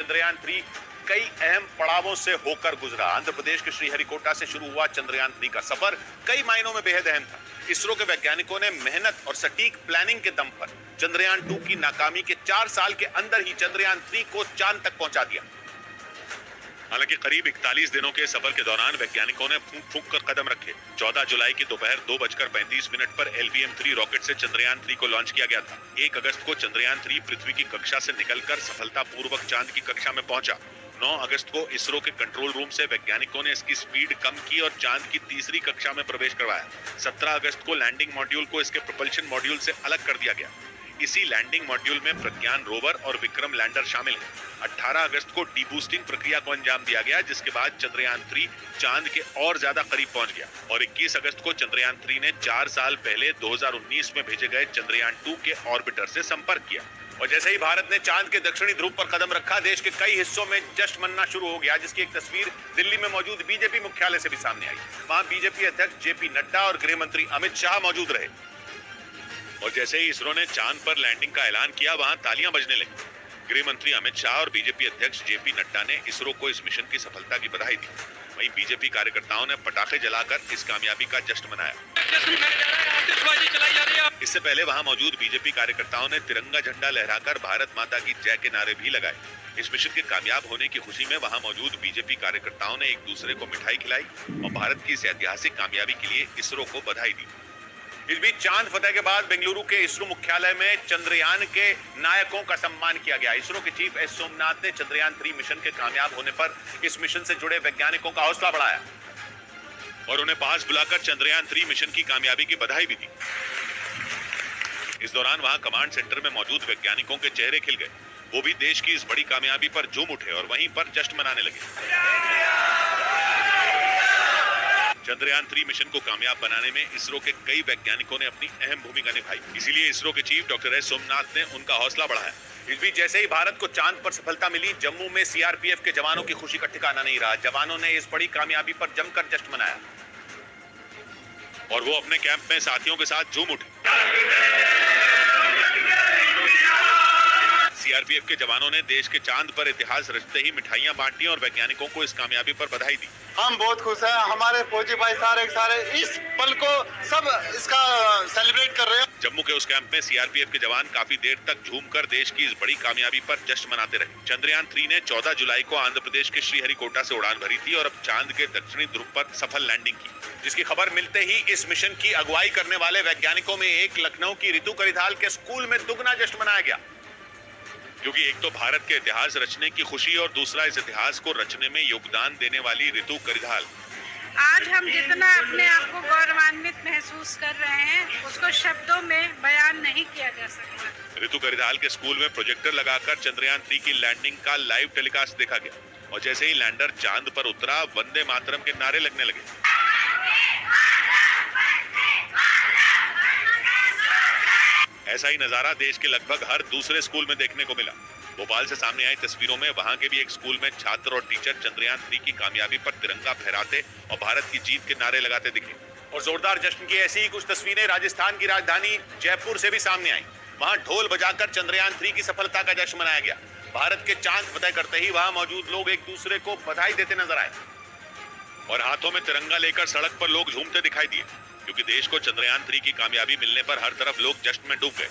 चंद्रयान 3 कई अहम पड़ावों से होकर गुजरा। आंध्र प्रदेश के श्रीहरिकोटा से शुरू हुआ चंद्रयान 3 का सफर कई मायनों में बेहद अहम था। इसरो के वैज्ञानिकों ने मेहनत और सटीक प्लानिंग के दम पर चंद्रयान 2 की नाकामी के 4 साल के अंदर ही चंद्रयान 3 को चांद तक पहुंचा दिया। हालांकि करीब 41 दिनों के सफर के दौरान वैज्ञानिकों ने फूंक फूंक कर कदम रखे। 14 जुलाई की दोपहर 2:35 पर LVM-3 रॉकेट से चंद्रयान 3 को लॉन्च किया गया था। 1 अगस्त को चंद्रयान 3 पृथ्वी की कक्षा से निकलकर सफलतापूर्वक चांद की कक्षा में पहुंचा। 9 अगस्त को इसरो के कंट्रोल रूम से वैज्ञानिकों ने इसकी स्पीड कम की और चांद की तीसरी कक्षा में प्रवेश करवाया। 17 अगस्त को लैंडिंग मॉड्यूल को इसके प्रोपल्शन मॉड्यूल से अलग कर दिया गया। इसी लैंडिंग मॉड्यूल में प्रज्ञान रोवर और विक्रम लैंडर शामिल हैं। 18 अगस्त को डीबूस्टिंग प्रक्रिया को अंजाम दिया गया, जिसके बाद चंद्रयान 3 चांद के और ज्यादा करीब पहुंच गया। और 21 अगस्त को चंद्रयान 3 ने 4 साल पहले 2019 में भेजे गए चंद्रयान 2 के ऑर्बिटर से संपर्क किया। और जैसे ही भारत ने चांद के दक्षिणी ध्रुव पर कदम रखा, देश के कई हिस्सों में जश्न मनना शुरू हो गया, जिसकी एक तस्वीर दिल्ली में मौजूद बीजेपी मुख्यालय से भी सामने आई। वहां बीजेपी अध्यक्ष JP नड्डा और गृह मंत्री अमित शाह मौजूद रहे। और जैसे ही इसरो ने चांद पर लैंडिंग का ऐलान किया, वहां तालियां बजने लगी। गृह मंत्री अमित शाह और बीजेपी अध्यक्ष JP नड्डा ने इसरो को इस मिशन की सफलता की बधाई दी। वहीं बीजेपी कार्यकर्ताओं ने पटाखे जलाकर इस कामयाबी का जश्न मनाया। इससे पहले वहां मौजूद बीजेपी कार्यकर्ताओं ने तिरंगा झंडा लहराकर भारत माता की जय के नारे भी लगाए। इस मिशन के कामयाब होने की खुशी में वहां मौजूद बीजेपी कार्यकर्ताओं ने एक दूसरे को मिठाई खिलाई और भारत की इस ऐतिहासिक कामयाबी के लिए इसरो को बधाई दी। इस बीच चांद फतह के बाद बेंगलुरु के इसरो मुख्यालय में चंद्रयान के नायकों का सम्मान किया गया। इसरो के चीफ S सोमनाथ ने चंद्रयान 3 मिशन के कामयाब होने पर इस मिशन से जुड़े वैज्ञानिकों का हौसला बढ़ाया और उन्हें पास बुलाकर चंद्रयान 3 मिशन की कामयाबी की बधाई भी दी। इस दौरान वहां कमांड सेंटर में मौजूद वैज्ञानिकों के चेहरे खिल गए। वो भी देश की इस बड़ी कामयाबी पर झूम उठे और वहीं पर जश्न मनाने लगे। चंद्रयान 3 मिशन को कामयाब बनाने में इसरो के कई वैज्ञानिकों ने अपनी अहम भूमिका निभाई। इसीलिए इसरो के चीफ डॉक्टर S सोमनाथ ने उनका हौसला बढ़ाया। इस बीच जैसे ही भारत को चांद पर सफलता मिली, जम्मू में CRPF के जवानों की खुशी का ठिकाना नहीं रहा। जवानों ने इस बड़ी कामयाबी पर जमकर जश्न मनाया और वो अपने कैंप में साथियों के साथ झूम उठे। CRPF के जवानों ने देश के चांद पर इतिहास रचते ही मिठाइयां बांटी और वैज्ञानिकों को इस कामयाबी पर बधाई दी। हम बहुत खुश हैं। हमारे फौजी भाई सारे इस पल को सब इसका सेलिब्रेट कर रहे हैं। जम्मू के उस कैंप में CRPF के जवान काफी देर तक झूमकर देश की इस बड़ी कामयाबी पर जश्न मनाते रहे। चंद्रयान 3 ने 14 जुलाई को आंध्र प्रदेश के श्रीहरिकोटा से उड़ान भरी थी और अब चांद के दक्षिणी ध्रुव पर सफल लैंडिंग की, जिसकी खबर मिलते ही इस मिशन की अगुवाई करने वाले वैज्ञानिकों में एक लखनऊ की ऋतु करिधाल के स्कूल में दुगना जश्न मनाया गया, क्योंकि एक तो भारत के इतिहास रचने की खुशी और दूसरा इस इतिहास को रचने में योगदान देने वाली ऋतु करिधाल। आज हम जितना अपने आप को गौरवान्वित महसूस कर रहे हैं, उसको शब्दों में बयान नहीं किया जा सकता। ऋतु करिधाल के स्कूल में प्रोजेक्टर लगाकर चंद्रयान 3 की लैंडिंग का लाइव टेलीकास्ट देखा गया और जैसे ही लैंडर चांद पर उतरा, वंदे मातरम के नारे लगने लगे। ऐसा ही नजारा देश के लगभग हर दूसरे स्कूल में देखने को मिला। भोपाल से सामने आई तस्वीरों में वहां के भी एक स्कूल में छात्र और टीचर चंद्रयान 3 की कामयाबी पर तिरंगा फहराते और भारत की जीत के नारे लगाते दिखे। और जोरदार जश्न की ऐसी ही कुछ तस्वीरें राजस्थान की राजधानी जयपुर से भी सामने आई। वहां ढोल बजाकर चंद्रयान 3 की सफलता का जश्न मनाया गया। भारत के चांद फतह करते ही वहां मौजूद लोग एक दूसरे को बधाई देते नजर आए और हाथों में तिरंगा लेकर सड़क पर लोग झूमते दिखाई दिए, क्योंकि देश को चंद्रयान 3 की कामयाबी मिलने पर हर तरफ लोग जश्न में डूब गए।